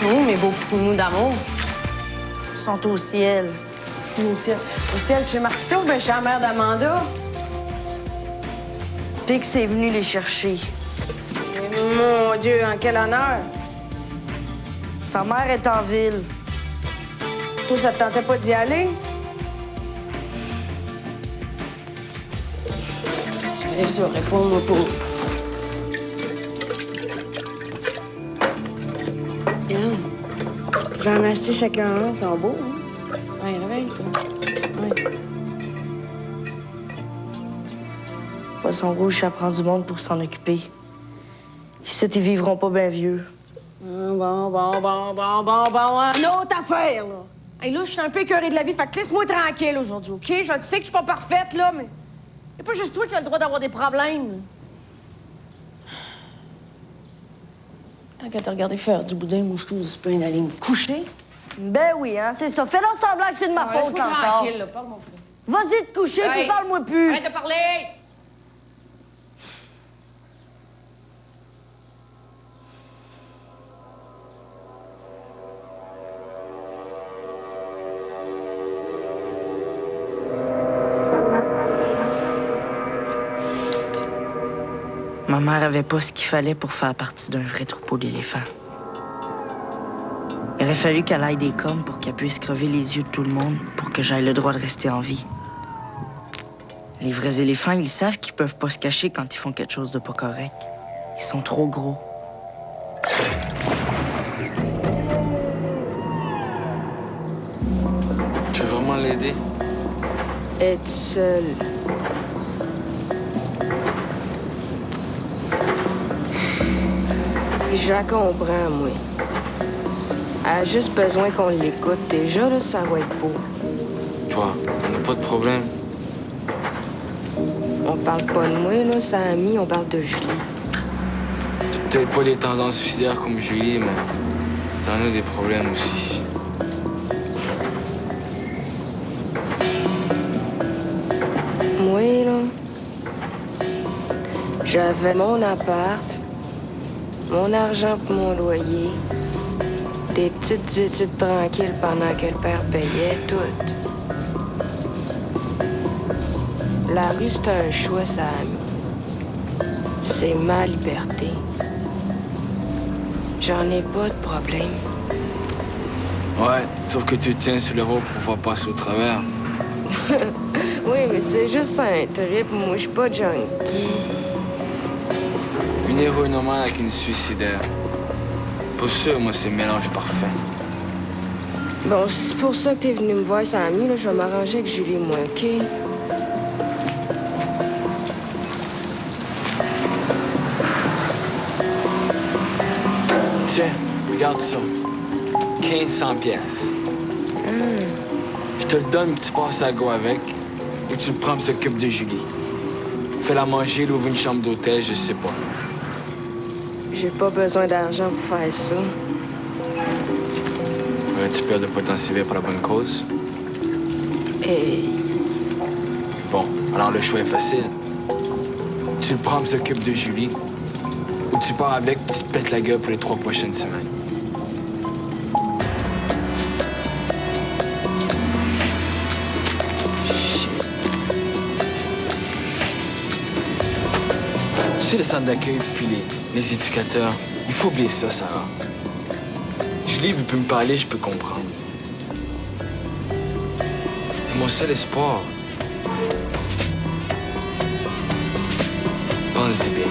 sont où, mes beaux petits mounous d'amour? Ils sont au ciel. Au ciel, chez Marquito ou bien chez la mère d'Amanda? Pix est venu les chercher. Mon Dieu, en quel honneur! Sa mère est en ville. Toi, ça te tentait pas d'y aller? C'est ça, réponds-moi pas. Bien. J'en ai acheté chacun un, ils sont beaux, hein? Ouais, réveille-toi. Ouais. Poisson rouge, ça prend du monde pour s'en occuper. Ici, ils vivront pas bien vieux. Bon. Une autre affaire, là. Hey, là, je suis un peu écœurée de la vie, fait que laisse-moi tranquille aujourd'hui, OK? Je sais que je suis pas parfaite, là, mais... C'est pas juste toi qui as le droit d'avoir des problèmes. Tant qu'à te regarder faire du boudin, moi, je trouve que c'est bien d'aller me coucher. Ben oui, hein, c'est ça. Fais-donc semblant que c'est de ma faute Laisse-moi encore. tranquille, là. Parle-moi plus. Vas-y te coucher, puis parle-moi plus. Arrête de parler! Ma mère avait pas ce qu'il fallait pour faire partie d'un vrai troupeau d'éléphants. Il aurait fallu qu'elle aille des cornes pour qu'elle puisse crever les yeux de tout le monde pour que j'aille le droit de rester en vie. Les vrais éléphants, ils savent qu'ils peuvent pas se cacher quand ils font quelque chose de pas correct. Ils sont trop gros. Tu veux vraiment l'aider? Être seule. Puis je la comprends, moi. Elle a juste besoin qu'on l'écoute. Déjà, là, ça va être beau. Toi, on n'a pas de problème. On parle pas de moi, là, c'est ami, on parle de Julie. T'as peut-être pas des tendances suicidaires comme Julie, mais t'en as des problèmes aussi. Moi, là, j'avais mon appart, mon argent pour mon loyer, des petites études tranquilles pendant que le père payait tout. La rue, c'est un choix, Sam. C'est ma liberté. J'en ai pas de problème. Ouais, sauf que tu te tiens sur les roues pour pouvoir passer au travers. Oui, mais c'est juste un trip. Moi, je suis pas junkie. Une héroïnomane avec une suicidaire. Pour sûr, moi, c'est le mélange parfait. Bon, c'est pour ça que t'es venu me voir, Samy, là. Je vais m'arranger avec Julie, moi, OK? Tiens, regarde ça. 1500 pièces. Je te le donne, tu passes à go avec, ou tu le prends et t'occupes de Julie. Fais-la manger, l'ouvre une chambre d'hôtel, je sais pas. J'ai pas besoin d'argent pour faire ça. Aurais-tu peur de pas t'en servir pour la bonne cause? Hey, Bon, alors le choix est facile. Tu le prends et t'occupes de Julie, ou tu pars avec et tu te pètes la gueule pour les 3 prochaines semaines. Tu sais, le centre d'accueil puis les éducateurs, il faut oublier ça, Sarah. Julie veut plus me parler, je peux comprendre. C'est mon seul espoir. Pense-y bien.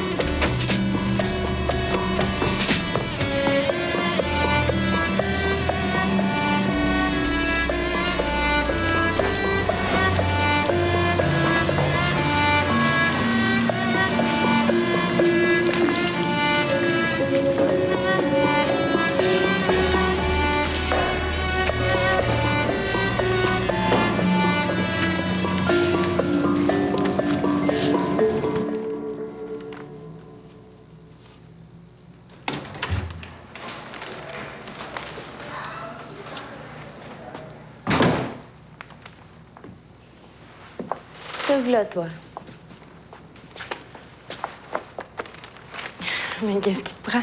Te v'là, toi. Mais qu'est-ce qui te prend?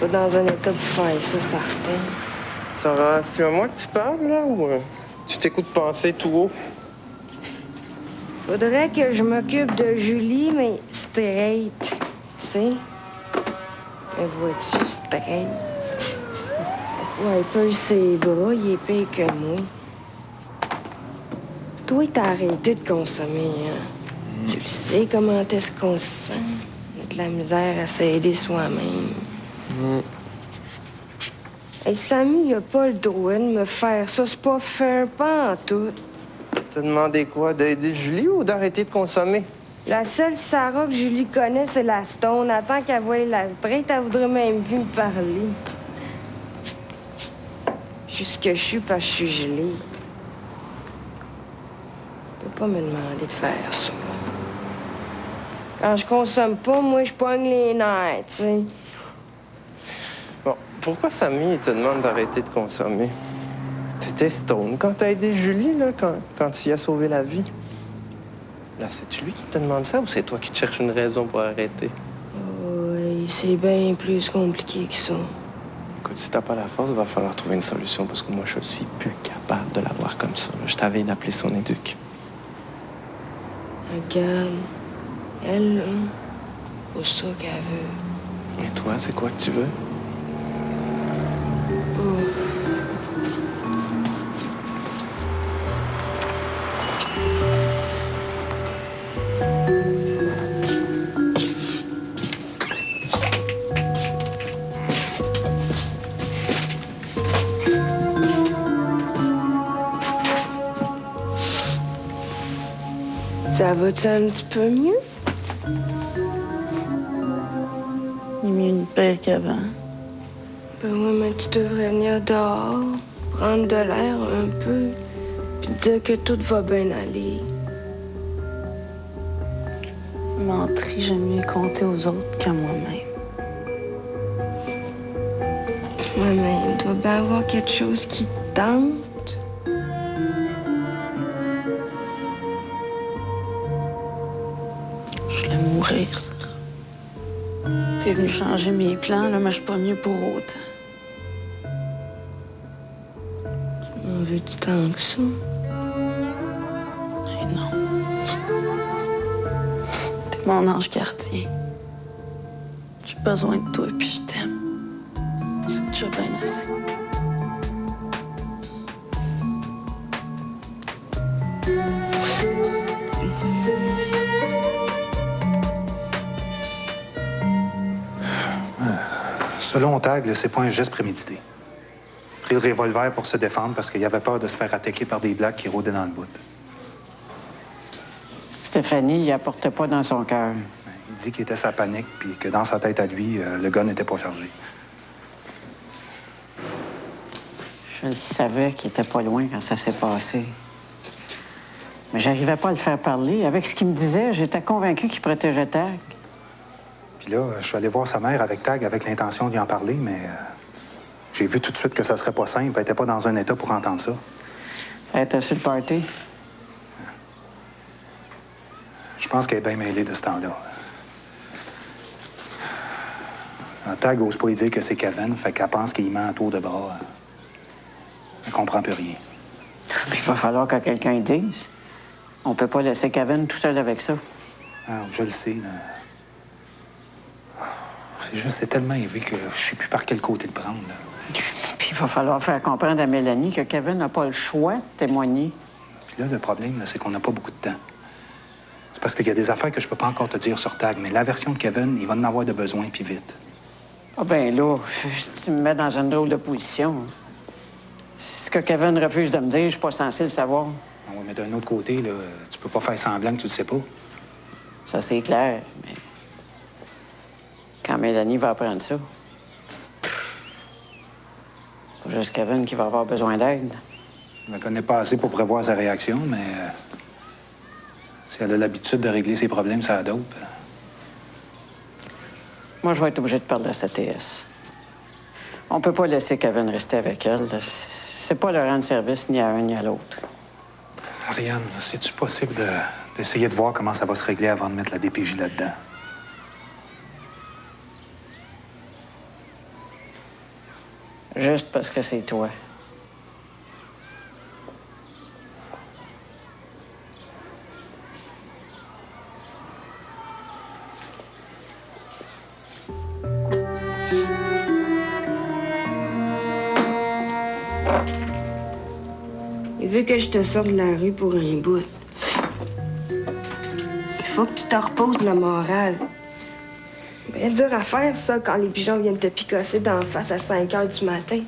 Pas dans un état pour faire ça, certain. Sarah, c'est à moi que tu parles, là, ou tu t'écoutes penser tout haut? Faudrait que je m'occupe de Julie, mais straight. Tu sais? Me vois-tu straight? Ouais, peu ses bras, il est pire que moi. Toi, t'as arrêté de consommer, hein? Tu le sais comment est-ce qu'on se sent? On a de la misère à s'aider soi-même. Hey, Samy, il a pas le droit de me faire ça. C'est pas fair, pas en tout. T'as demandé quoi? D'aider Julie ou d'arrêter de consommer? La seule Sarah que Julie connaît, c'est la Stone. Attends qu'elle voie la straight, elle voudrait même plus me parler. Juste que je suis parce que je suis gelée. Tu peux pas me demander de faire ça. Quand je consomme pas, moi, je pogne les nerfs, tu sais. Bon, pourquoi Samy il te demande d'arrêter de consommer? T'étais stone quand t'as aidé Julie, là, quand tu y as sauvé la vie. Là, c'est-tu lui qui te demande ça ou c'est toi qui te cherches une raison pour arrêter? Oui, c'est bien plus compliqué que ça. Écoute, si t'as pas la force, il va falloir trouver une solution parce que moi, je suis plus capable de la voir comme ça. Je t'avais d'appeler son éduc. Regarde, elle, là, c'est ça qu'elle veut. Et toi, c'est quoi que tu veux? Ça va-tu un petit peu mieux? Il est mieux pire qu'avant. Ben oui, mais tu devrais venir dehors, prendre de l'air un peu, puis dire que tout va bien aller. Menterie, j'aime mieux compter aux autres qu'à moi-même. Moi-même, il doit bien avoir quelque chose qui te tente. Je voulais mourir, ça. T'es venu changer mes plans, là, mais je suis pas mieux pour autant. On veut du temps que ça. Et non. T'es mon ange gardien. J'ai besoin de toi, puis je t'aime. C'est déjà bien assez. Selon Tag, c'est pas un geste prémédité. Il a pris le revolver pour se défendre parce qu'il avait peur de se faire attaquer par des blacks qui rôdaient dans le bout. Stéphanie, il apportait pas dans son cœur. Il dit qu'il était sa panique puis que dans sa tête à lui, le gun n'était pas chargé. Je le savais qu'il était pas loin quand ça s'est passé. Mais j'arrivais pas à le faire parler. Avec ce qu'il me disait, j'étais convaincu qu'il protégeait Tag. Puis là, je suis allé voir sa mère avec Tag avec l'intention d'y en parler, mais j'ai vu tout de suite que ça serait pas simple. Elle était pas dans un état pour entendre ça. Elle était sur le party. Je pense qu'elle est bien mêlée de ce temps-là. Tag n'ose pas y dire que c'est Kevin, fait qu'elle pense qu'il ment à tour de bras. Elle comprend plus rien. Mais il va falloir que quelqu'un le dise. On peut pas laisser Kevin tout seul avec ça. Ah, je le sais, là. C'est juste, c'est tellement élevé que je sais plus par quel côté le prendre, là. Puis il va falloir faire comprendre à Mélanie que Kevin n'a pas le choix de témoigner. Puis là, le problème, là, c'est qu'on n'a pas beaucoup de temps. C'est parce qu'il y a des affaires que je peux pas encore te dire sur Tag, mais la version de Kevin, il va en avoir de besoin, puis vite. Ah ben là, tu me mets dans une drôle de position. Ce que Kevin refuse de me dire, je suis pas censé le savoir. Ah ouais, mais d'un autre côté, là, tu peux pas faire semblant que tu le sais pas. Ça, c'est clair, mais... Quand Mélanie va apprendre ça... Pas juste Kevin qui va avoir besoin d'aide. Je ne connais pas assez pour prévoir sa réaction, mais... si elle a l'habitude de régler ses problèmes, ça a d'autres. Moi, je vais être obligé de parler à sa TS. On peut pas laisser Kevin rester avec elle. C'est pas leur rendre service ni à un ni à l'autre. Ariane, c'est-tu possible d'essayer de voir comment ça va se régler avant de mettre la DPJ là-dedans? Juste parce que c'est toi. Il veut que je te sorte de la rue pour un bout. Il faut que tu te reposes le moral. C'est dur à faire, ça, quand les pigeons viennent te picosser d'en face à 5 heures du matin.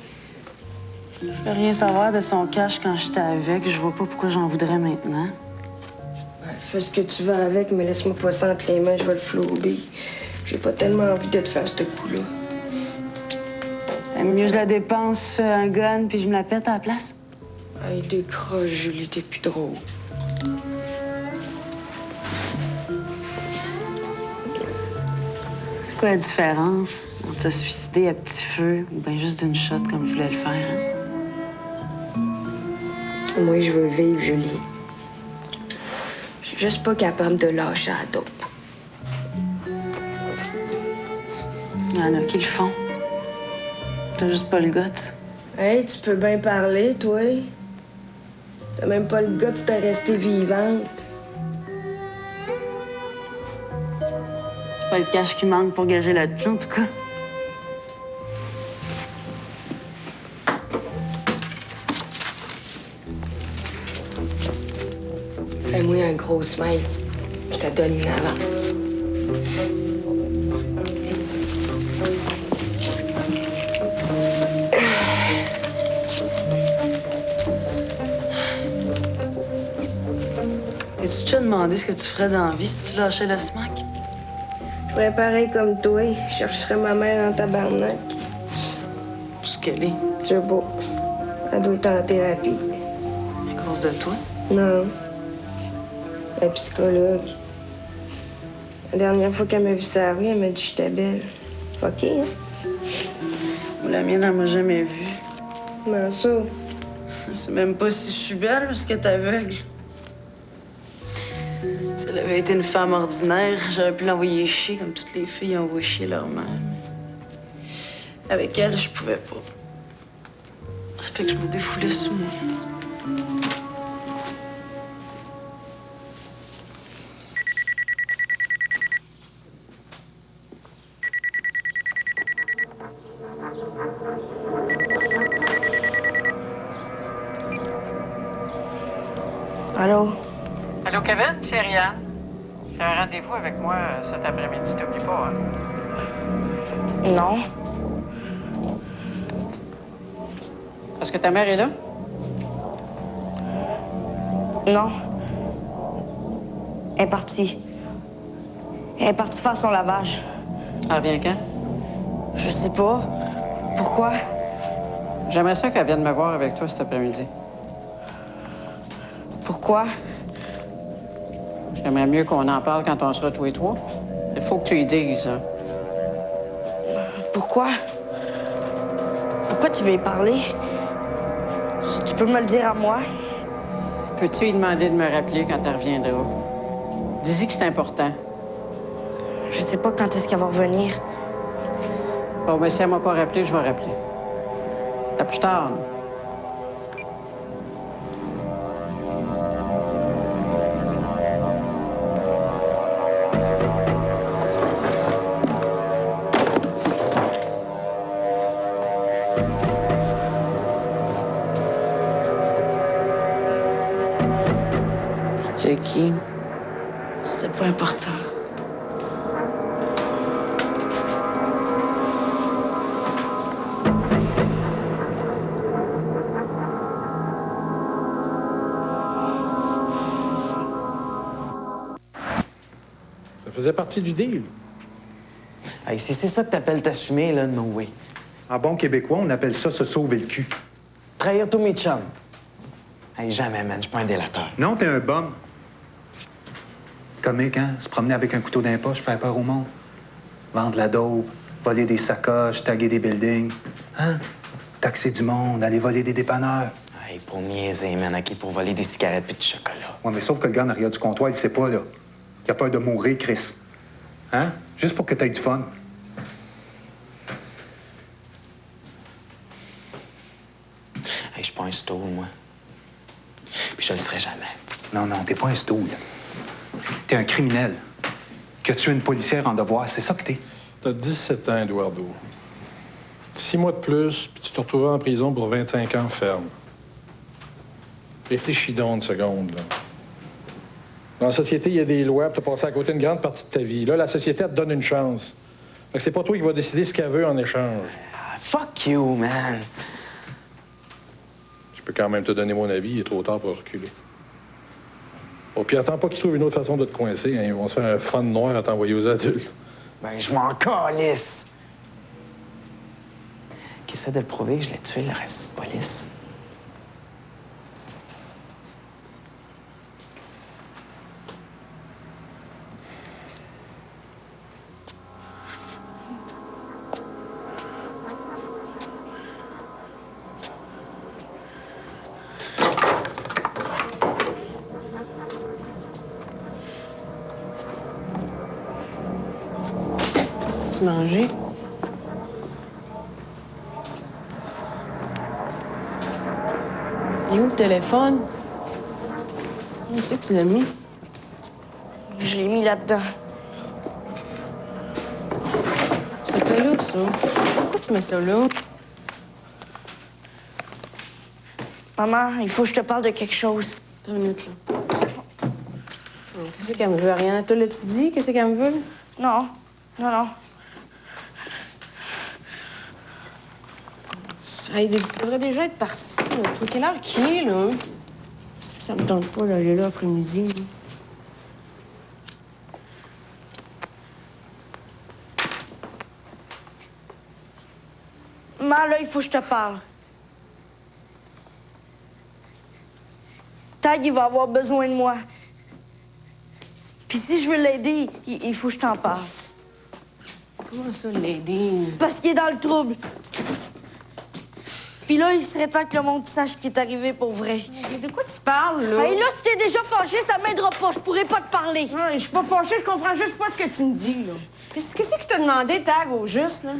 Je veux rien savoir de son cash quand j'étais avec. Je vois pas pourquoi j'en voudrais maintenant. Fais ce que tu veux avec, mais laisse-moi pas ça entre les mains, je vais le flouber. J'ai pas tellement envie de te faire ce coup-là. Mieux je la dépense, un gun, puis je me la pète à la place. Hey, décroche, Julie, t'es plus drôle. C'est quoi la différence entre se suicider à petit feu ou bien juste d'une shot comme je voulais le faire, hein? Moi, je veux vivre, Julie. Je suis juste pas capable de lâcher à dope. Il y en a qui le font. T'as juste pas le goût. Hey, tu peux bien parler, toi. T'as même pas le goût de rester vivante. C'est pas le cash qui manque pour gager là-dessus, en tout cas. Fais-moi un gros smile. Je te donne une avance. Et-tu déjà demandé ce que tu ferais dans la vie si tu lâchais le smack? Je ferais pareil comme toi. Je chercherais ma mère en tabarnak. Où ce qu'elle est? Je sais pas. Elle doit être en thérapie. À cause de toi? Non. La psychologue. La dernière fois qu'elle m'a vue sur la rue, elle m'a dit que j'étais belle. Fucké, hein? La mienne, elle m'a jamais vue. Comment ça? Je sais même pas si je suis belle parce qu'elle est aveugle. Si elle avait été une femme ordinaire, j'aurais pu l'envoyer chier comme toutes les filles envoient chier leur mère. Mais avec elle, je pouvais pas. Ça fait que je me défoulais sous moi. Allô? Allô, Kevin? C'est Ariane. T'as un rendez-vous avec moi cet après-midi, t'oublies pas, hein? Non. Est-ce que ta mère est là? Non. Elle est partie. Elle est partie faire son lavage. Elle revient quand? Je sais pas. Pourquoi? J'aimerais ça qu'elle vienne me voir avec toi cet après-midi. Pourquoi? J'aimerais mieux qu'on en parle quand on sera tous les trois. Il faut que tu y dises, hein. Pourquoi? Pourquoi tu veux y parler? Tu peux me le dire à moi? Peux-tu lui demander de me rappeler quand elle reviendra? Dis-y que c'est important. Je sais pas quand est-ce qu'elle va revenir. Bon, mais si elle m'a pas rappelé, je vais rappeler. À plus tard, là. C'était qui? C'était pas important. Ça faisait partie du deal. Hey, si c'est ça que t'appelles t'assumer, là, no way. En bon québécois, on appelle ça se sauver le cul. Trahir tous mes chums. Hey, jamais, man, je suis pas un délateur. Non, t'es un bum. Comique, hein? Se promener avec un couteau dans les poches, faire peur au monde. Vendre la dope, voler des sacoches, taguer des buildings. Hein? Taxer du monde, aller voler des dépanneurs. Hey, pour niaiser, man, OK, pour voler des cigarettes puis du chocolat. Ouais, mais sauf que le gars en arrière du comptoir, il sait pas, là. Il a peur de mourir, Chris. Hein? Juste pour que t'aies du fun. pas un stool, moi. Puis je le serai jamais. Non, non, t'es pas un stool. T'es un criminel qui a tué une policière en devoir. C'est ça que t'es. T'as 17 ans, Eduardo. 6 mois de plus, puis tu te retrouveras en prison pour 25 ans ferme. Réfléchis donc une seconde, là. Dans la société, il y a des lois, puis t'as passé à côté une grande partie de ta vie. Là, la société, elle te donne une chance. Fait que c'est pas toi qui vas décider ce qu'elle veut en échange. Ah, fuck you, man. Je peux quand même te donner mon avis, il est trop tard pour reculer. Oh, puis attends pas qu'ils trouvent une autre façon de te coincer, hein. Ils vont se faire un fun noir à t'envoyer aux adultes. Ben, je m'en calisse. Qui essaie de le prouver que je l'ai tué, le reste de police. Manger. Il est où le téléphone? Où c'est que tu l'as mis? Je l'ai mis là-dedans. Ça fait là, ça. Pourquoi tu mets ça là? Maman, il faut que je te parle de quelque chose. Attends une minute, là. Qu'est-ce qu'elle me veut? Rien. Toi, l'as-tu dit? Qu'est-ce qu'elle me veut? Non, non, non. Hey, tu devrais déjà être parti, là. Toi, quelle heure qui est, là? Ça me tente pas d'aller là après-midi, là. Maman, là, il faut que je te parle. Tag, il va avoir besoin de moi. Puis si je veux l'aider, il faut que je t'en parle. Comment ça, l'aider? Parce qu'il est dans le trouble. Puis là, il serait temps que le monde sache ce qui est arrivé pour vrai. Mais de quoi tu parles, là? Hey, là, si t'es déjà fâché, ça m'aidera pas. Je pourrais pas te parler. Ouais, je suis pas fâchée, je comprends juste pas ce que tu me dis, là. Qu'est-ce que t'as demandé, Tag, au juste, là?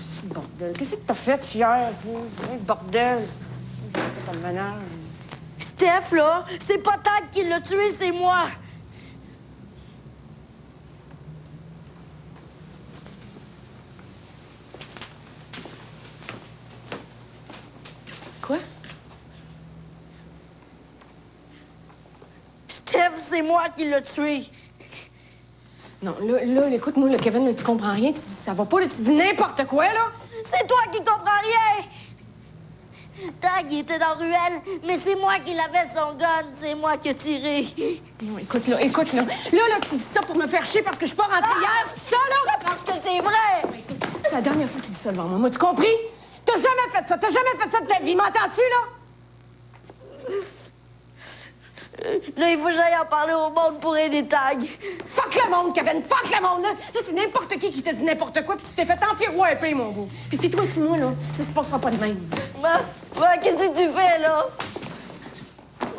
C'est le bordel. Qu'est-ce que t'as fait hier? Le bordel. T'as le ménage. Steph, là, c'est pas Tag qui l'a tué, c'est moi. Quoi? Steph, c'est moi qui l'a tué. Non, là, écoute-moi, là, Kevin, là, tu comprends rien. Ça va pas, là, tu dis n'importe quoi, là. C'est toi qui comprends rien. Tag, il était dans la ruelle, mais c'est moi qui l'avais son gun. C'est moi qui ai tiré. Non, écoute, là. Là, tu dis ça pour me faire chier parce que je suis pas rentrée hier, c'est ça, là? Parce que c'est vrai. Écoute, c'est la dernière fois que tu dis ça devant moi. Moi, tu compris? T'as jamais fait ça de ta vie. M'entends-tu, là? Là, il faut que j'aille en parler au monde pour aider Tag. Fuck le monde, Kevin! Fuck le monde, là! Là, c'est n'importe qui te dit n'importe quoi, puis tu t'es fait enfiler un peu, mon beau. Puis fie-toi sur moi, là. Ça se passera pas de même. Qu'est-ce que tu fais, là?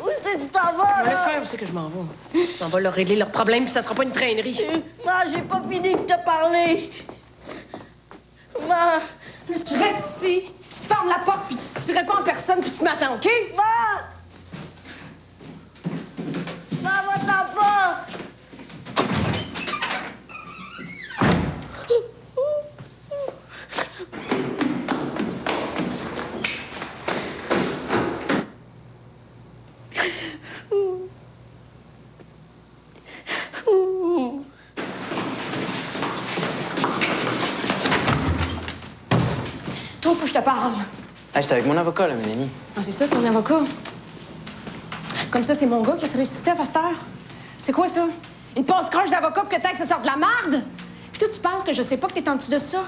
Où c'est que tu t'en vas, là? Laisse faire, où c'est que je m'en vais. Je m'en vais leur régler leurs problèmes, puis ça sera pas une traînerie. J'ai pas fini de te parler. Là, tu restes ici, puis tu fermes la porte, puis tu tirais pas en personne, puis tu m'attends, OK? Va-t'en pas! Toi, faut que je te parle. Hey, j'étais avec mon avocat, là, Mélanie. Ah, c'est ça, ton avocat? Comme ça, c'est mon gars qui a tiré sur Steph à cette heure? C'est quoi, ça? Une passe-croche d'avocat pour que Tag se sorte de la marde? Puis toi, tu penses que je sais pas que t'es en dessous de ça?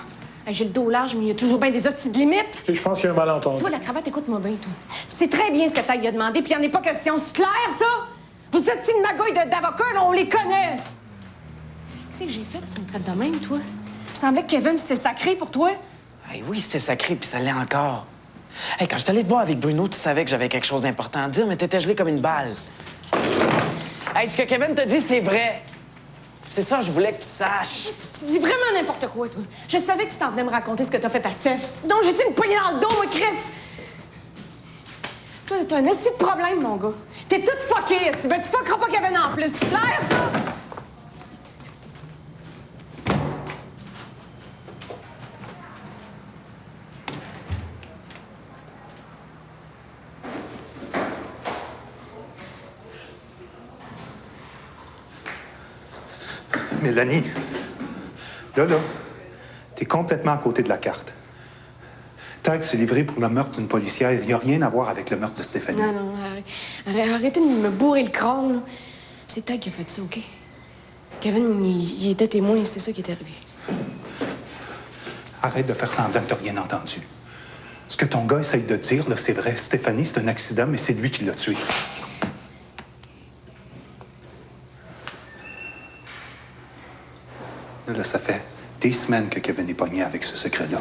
Hey, j'ai le dos large, mais il y a toujours bien des hosties de limites. Je pense qu'il y a un malentendu. Toi, la cravate, écoute-moi bien, toi. Tu sais très bien ce que Tag lui a demandé, puis il n'y en a pas question. C'est clair, ça? Vos hosties de magouilles d'avocats, là, on les connaît. Qu'est-ce que j'ai fait? Tu me traites de même, toi? Il me semblait que Kevin, c'était sacré pour toi. Hey, oui, c'était sacré, puis ça l'est encore. Hey, quand je suis allé te voir avec Bruno, tu savais que j'avais quelque chose d'important à dire, mais t'étais gelé comme une balle. Hey, ce que Kevin t'a dit, c'est vrai. C'est ça, je voulais que tu saches. Tu dis vraiment n'importe quoi, toi. Je savais que tu t'en venais me raconter ce que t'as fait à Steph. Donc, j'ai-tu une poignée dans le dos, moi, Chris? Toi, t'as un assez de problème, mon gars. T'es toute fuckée, ben tu fuckeras pas Kevin en plus. C'est clair, ça? Mélanie, là, t'es complètement à côté de la carte. Tag s'est livré pour le meurtre d'une policière. Il n'y a rien à voir avec le meurtre de Stéphanie. Non, arrêtez de me bourrer le crâne, là. C'est Tag qui a fait ça, OK? Kevin, il était témoin, c'est ça qui est arrivé. Arrête de faire semblant que t'as rien entendu. Ce que ton gars essaye de dire, là, c'est vrai. Stéphanie, c'est un accident, mais c'est lui qui l'a tué. Là, ça fait des semaines que Kevin est pogné avec ce secret-là.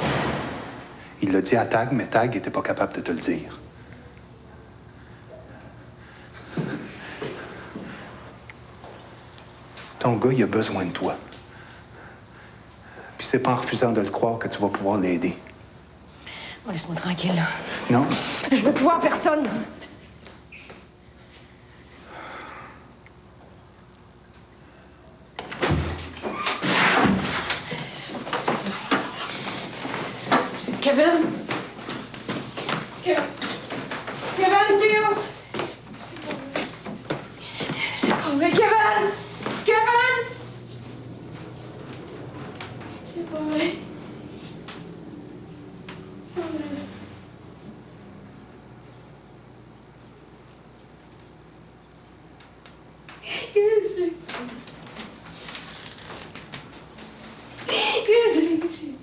Il l'a dit à Tag, mais Tag n'était pas capable de te le dire. Ton gars, il a besoin de toi. Puis c'est pas en refusant de le croire que tu vas pouvoir l'aider. Oh, laisse-moi tranquille, là. Non? Je veux plus voir personne. Kevin? Kevin, t'es où? C'est pas vrai, Kevin! Kevin! C'est pas vrai. Qu'est-ce que j'ai...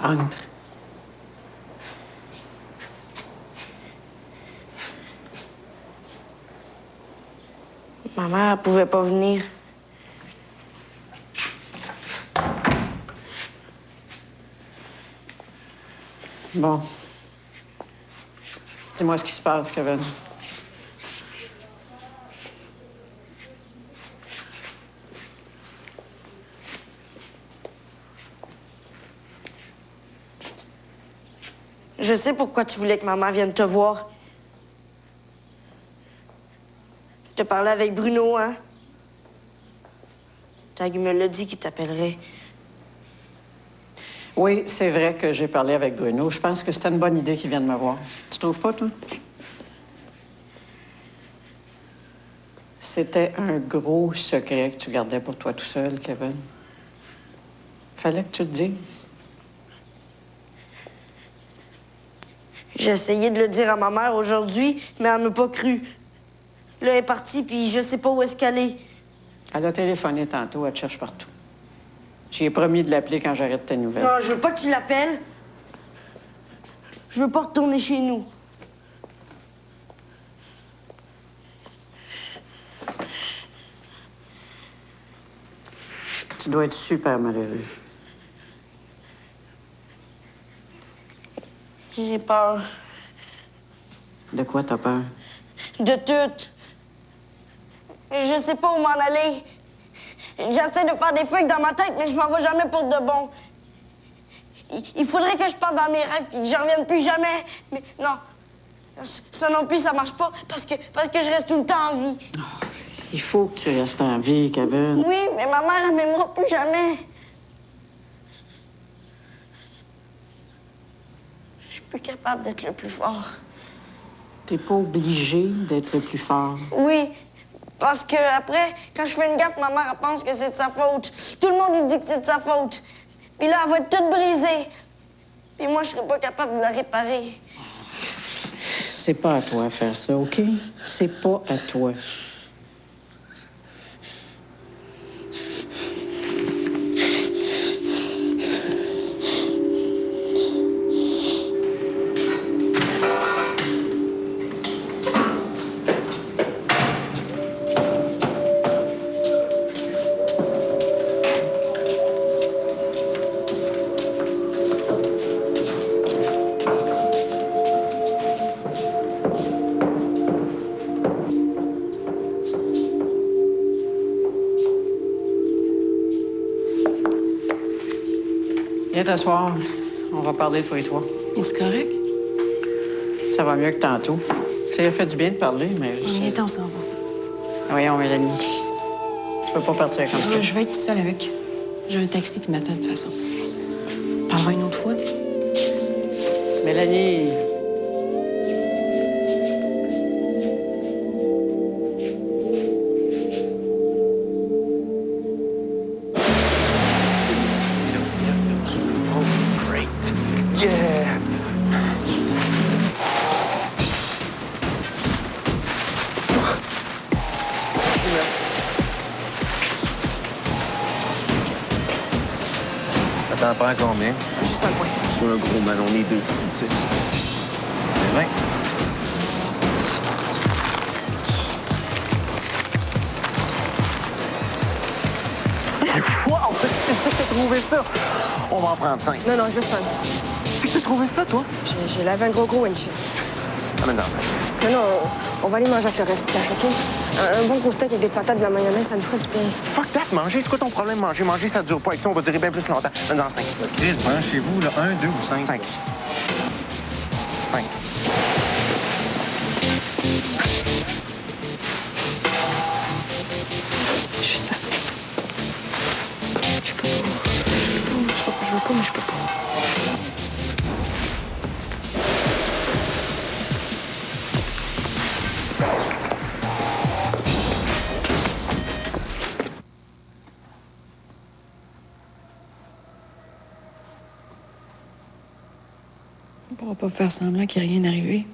Entre. Ma mère, elle pouvait pas venir. Bon. Dis-moi ce qui se passe, Kevin. Je sais pourquoi tu voulais que maman vienne te voir. Tu parlais avec Bruno, hein? Tag me l'a dit qu'il t'appellerait. Oui, c'est vrai que j'ai parlé avec Bruno. Je pense que c'était une bonne idée qu'il vienne me voir. Tu trouves pas, toi? C'était un gros secret que tu gardais pour toi tout seul, Kevin. Fallait que tu le dises. J'ai essayé de le dire à ma mère aujourd'hui, mais elle m'a pas cru. Là, elle est partie, puis je sais pas où est-ce qu'elle est. Elle a téléphoné tantôt, elle te cherche partout. J'ai promis de l'appeler quand j'arrête tes nouvelles. Non, je veux pas que tu l'appelles. Je veux pas retourner chez nous. Tu dois être super malheureux. J'ai peur. De quoi t'as peur? De tout. Je sais pas où m'en aller. J'essaie de faire des fugues dans ma tête, mais je m'en vais jamais pour de bon. Il faudrait que je parte dans mes rêves et que je revienne plus jamais. Mais non. Ça non plus, ça marche pas parce que je reste tout le temps en vie. Oh, il faut que tu restes en vie, Kevin. Oui, mais ma mère, elle m'aimera plus jamais. Je suis plus capable d'être le plus fort. T'es pas obligé d'être le plus fort. Oui, parce que après, quand je fais une gaffe, ma mère, elle pense que c'est de sa faute. Tout le monde, il dit que c'est de sa faute. Puis là, elle va être toute brisée. Puis moi, je serais pas capable de la réparer. C'est pas à toi de faire ça, OK? C'est pas à toi. Viens t'asseoir. On va parler, toi et toi. Es-tu correct? Ça va mieux que tantôt. Ça a fait du bien de parler, mais... Viens, on s'en va. Voyons, Mélanie. Tu peux pas partir comme ça. Je vais être seule avec. J'ai un taxi qui m'attend de toute façon. On parlera une autre fois. Mélanie! T'en prends combien? Juste un point. C'est un gros man, on est deux dessus, tu sais. C'est vrai. Wow! C'est que t'as trouvé ça? On va en prendre 5. Non, juste un. C'est que t'as trouvé ça, toi? J'ai lavé un gros windshield. Amène dans 5. Non, on va aller manger avec le reste du cash, OK? Un bon gros steak avec des patates, de la mayonnaise, ça nous ferait du bien. Fuck that, manger. C'est quoi ton problème, manger? Manger, ça dure pas. Avec ça, on va durer bien plus longtemps. Amène dans 5. Chris, chez vous, là, 1, 2 ou 5? 5. 5. Juste ça. Je peux pas, mais je peux pas. On pourra pas faire semblant qu'il n'y a rien arrivé.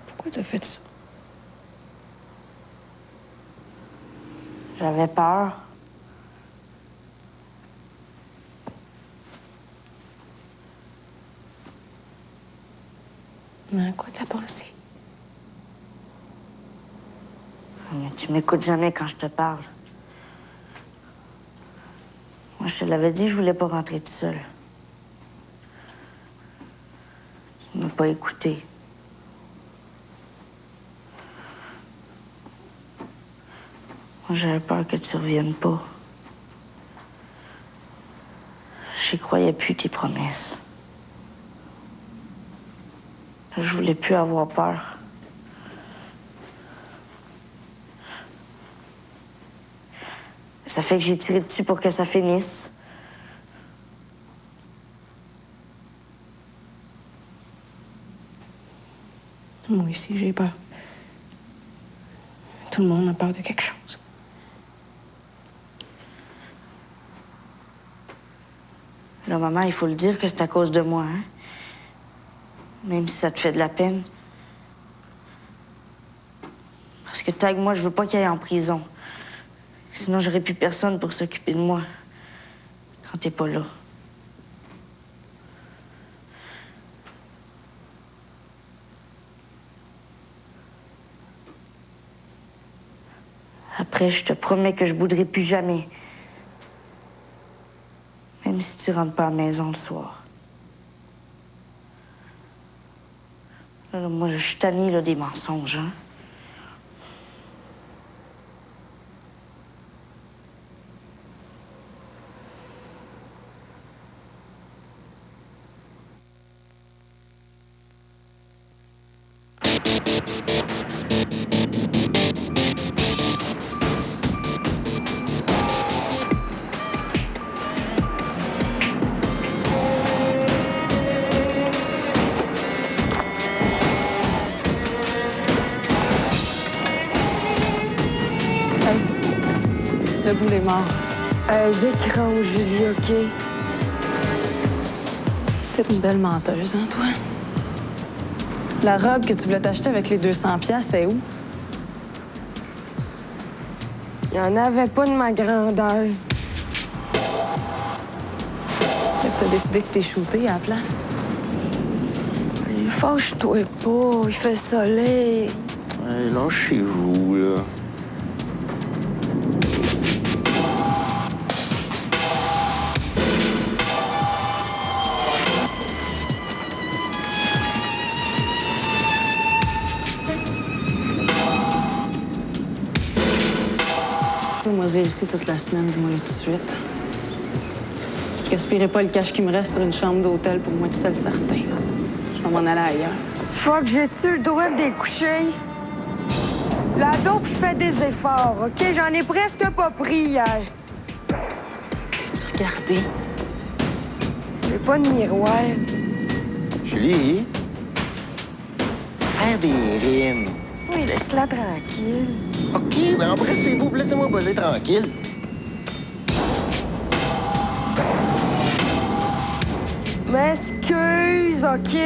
Pourquoi t'as fait ça? J'avais peur. Mais à quoi t'as pensé? Mais tu m'écoutes jamais quand je te parle. Moi, je te l'avais dit, je voulais pas rentrer tout seul. Tu m'as pas écouté. Moi, j'avais peur que tu reviennes pas. J'y croyais plus tes promesses. Je voulais plus avoir peur. Ça fait que j'ai tiré dessus pour que ça finisse. Moi aussi, j'ai peur. Tout le monde a peur de quelque chose. Là, maman, il faut le dire que c'est à cause de moi, hein? Même si ça te fait de la peine. Parce que Tag, moi, je veux pas qu'il aille en prison. Sinon, j'aurais plus personne pour s'occuper de moi quand t'es pas là. Après, je te promets que je bouderai plus jamais. Même si tu rentres pas à la maison le soir. Là, moi, je suis tannée là, des mensonges, hein? Le boule est mort. D'écran, Julie, OK? T'es une belle menteuse, hein, toi? La robe que tu voulais t'acheter avec les 200 piastres, c'est où? Il y en avait pas de ma grandeur. Fait que t'as décidé de t'es shooté à la place? Fâche-toi pas, il fait soleil. Lâchez-vous, là. peux moisir ici toute la semaine, dis-moi tout de suite. Je gaspillerai pas le cash qui me reste sur une chambre d'hôtel pour moi tout seul certain. Je vais m'en aller ailleurs. Fuck, j'ai-tu le droit de découcher? La dope, je fais des efforts, OK? J'en ai presque pas pris hier. T'es-tu regardé? J'ai pas de miroir. Julie, faire des rimes. Oui, laisse-la tranquille. OK, ben embrassez-vous, laissez-moi buzzer tranquille. M'excuse, OK?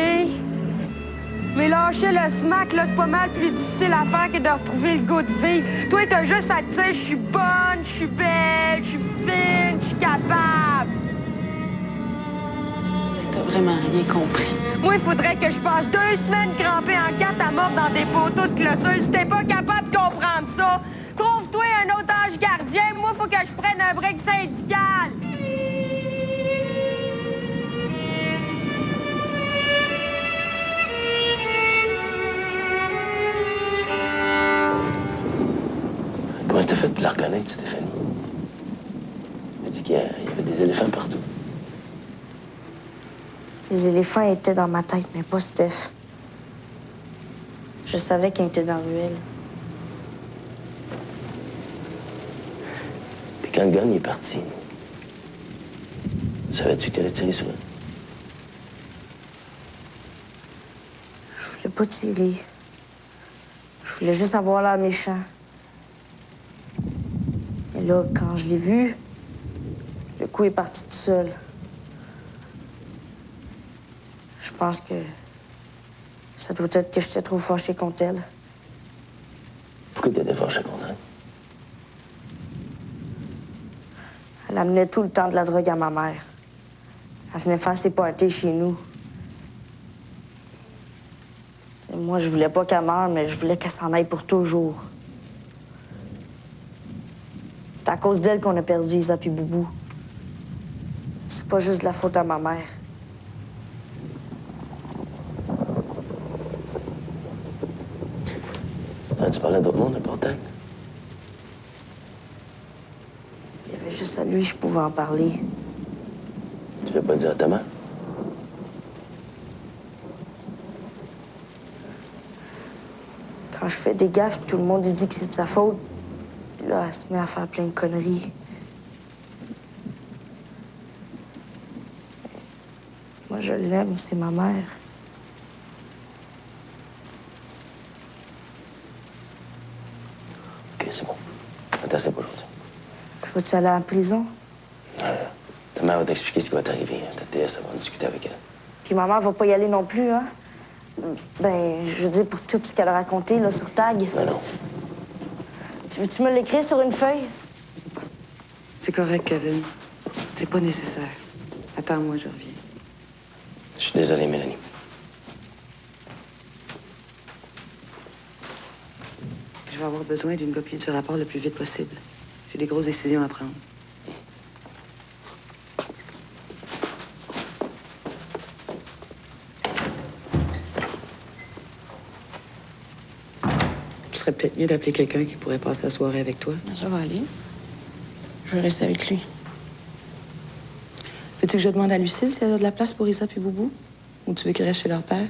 Mais lâcher le smack, là, c'est pas mal plus difficile à faire que de retrouver le goût de vivre. Toi, t'as juste à te dire, je suis bonne, je suis belle, je suis fine, je suis capable. T'as vraiment rien compris. Moi, il faudrait que je passe 2 semaines crampée en 4 à mort dans des poteaux de clôture. Si t'es pas capable de comprendre ça, trouve-toi un autre ange gardien. Moi, faut que je prenne un break syndical. Comment t'as fait pour la reconnaître, Stéphanie? Elle dit qu'il y avait des éléphants partout. Les éléphants étaient dans ma tête, mais pas Steph. Je savais qu'elle était dans la ruelle. Puis quand le gun est parti, savais-tu qu'elle allait tirer sur elle? Je voulais pas tirer. Je voulais juste avoir l'air méchant. Et là, quand je l'ai vu, le coup est parti tout seul. Je pense que ça doit être que j'étais trop fâchée contre elle. Pourquoi t'étais fâché contre elle? Elle amenait tout le temps de la drogue à ma mère. Elle venait faire ses parties chez nous. Et moi, je voulais pas qu'elle meure, mais je voulais qu'elle s'en aille pour toujours. C'est à cause d'elle qu'on a perdu Isa puis Boubou. C'est pas juste de la faute à ma mère. Tu parlais d'autres mondes à Portail? Il y avait juste à lui que je pouvais en parler. Tu veux pas le dire à ta mère? Quand je fais des gaffes, tout le monde dit que c'est de sa faute. Puis là, elle se met à faire plein de conneries. Moi, je l'aime, c'est ma mère. OK, c'est bon. Attends, c'est pas aujourd'hui. Je veux-tu aller en prison? Ta mère va t'expliquer ce qui va t'arriver. Ta TS, elle va en discuter avec elle. Puis maman va pas y aller non plus, hein? Ben, je veux dire, pour tout ce qu'elle a raconté, là, sur Tag. Ben non. Tu me l'écrire sur une feuille? C'est correct, Kevin. C'est pas nécessaire. Attends-moi, je reviens. Je suis désolé, Mélanie. Je vais avoir besoin d'une copie du rapport le plus vite possible. J'ai des grosses décisions à prendre. Ce serait peut-être mieux d'appeler quelqu'un qui pourrait passer la soirée avec toi. Ça va aller. Je vais rester avec lui. Veux-tu que je demande à Lucille si elle a de la place pour Isa puis Boubou? Ou tu veux qu'ils restent chez leur père?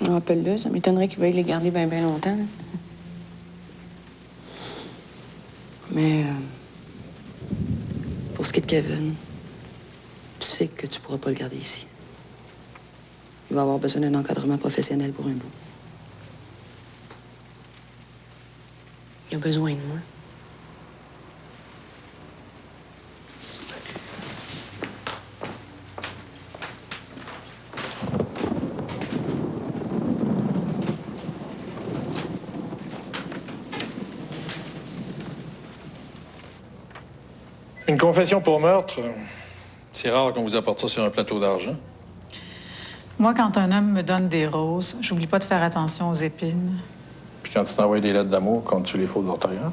Non, appelle-le. Ça m'étonnerait qu'il veuille les garder bien longtemps. Mais pour ce qui est de Kevin, tu sais que tu pourras pas le garder ici. Il va avoir besoin d'un encadrement professionnel pour un bout. Il a besoin de moi. Une confession pour meurtre, c'est rare qu'on vous apporte ça sur un plateau d'argent. Moi, quand un homme me donne des roses, j'oublie pas de faire attention aux épines. Puis quand tu t'envoies des lettres d'amour, comptes-tu les fautes d'orthographe?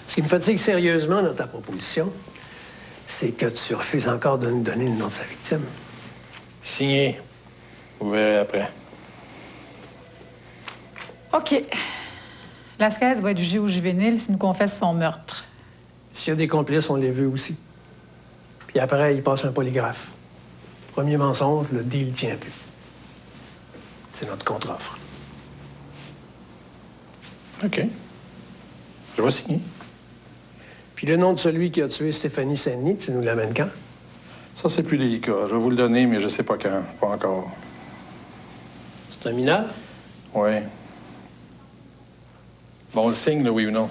Ce qui me fatigue sérieusement dans ta proposition, c'est que tu refuses encore de nous donner le nom de sa victime. Signé. Vous verrez après. OK. Lasquez va être jugé au juvénile s'il nous confesse son meurtre. S'il y a des complices, on les veut aussi. Puis après, il passe un polygraphe. Premier mensonge, le deal tient plus. C'est notre contre-offre. OK. Je vais signer. Puis le nom de celui qui a tué Stéphanie Saint-Denis, tu nous l'amènes quand? Ça, c'est plus délicat. Je vais vous le donner, mais je sais pas quand. Pas encore. C'est un mineur? Oui. Bon, on le signe, là, oui ou non?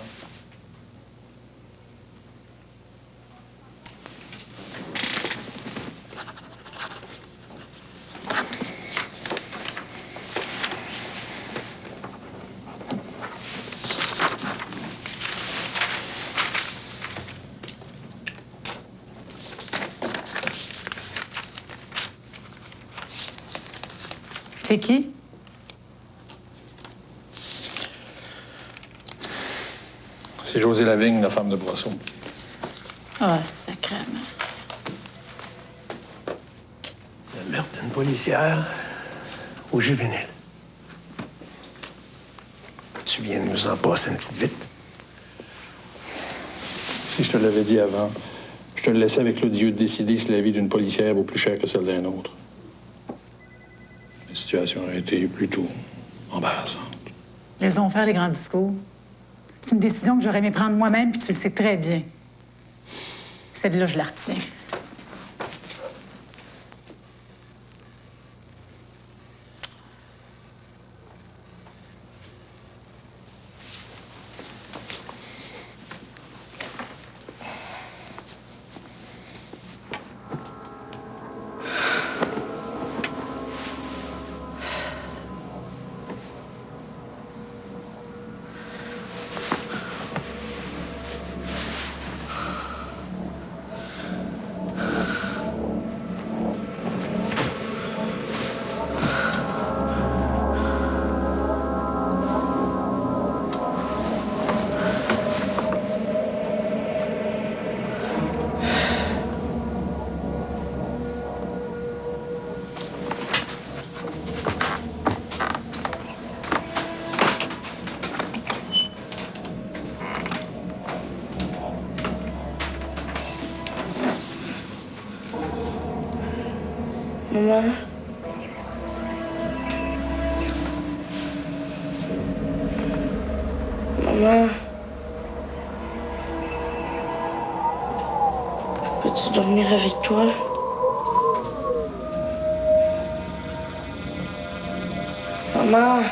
C'est qui? C'est José Lavigne, la femme de Brosseau. Ah, sacrément. Le meurtre d'une policière au juvénile. Tu viens de nous en passer une petite vite. Si je te l'avais dit avant, je te le laissais avec l'odieux de décider si la vie d'une policière vaut plus cher que celle d'un autre. La situation aurait été plutôt embarrassante. Laissons faire les grands discours. C'est une décision que j'aurais aimé prendre moi-même, puis tu le sais très bien. Celle-là, je la retiens. Maman. Maman. Peux-tu dormir avec toi? Maman.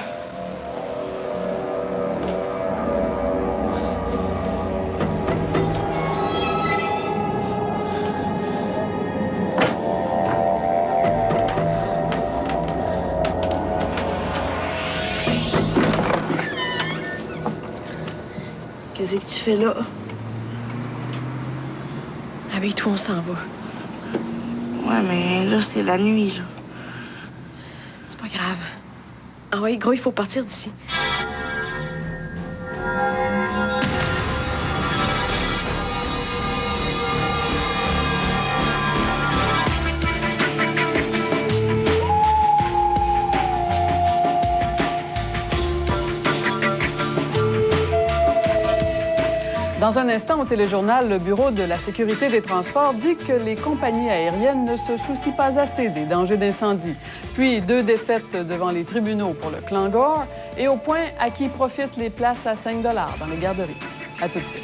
Qu'est-ce que tu fais là? Habille-toi, on s'en va. Ouais, mais là, c'est la nuit, là. C'est pas grave. Ah oui, gros, il faut partir d'ici. Dans un instant, au téléjournal, le Bureau de la sécurité des transports dit que les compagnies aériennes ne se soucient pas assez des dangers d'incendie. Puis 2 défaites devant les tribunaux pour le clan Gore et au point à qui profitent les places à 5 $ dans les garderies. À tout de suite.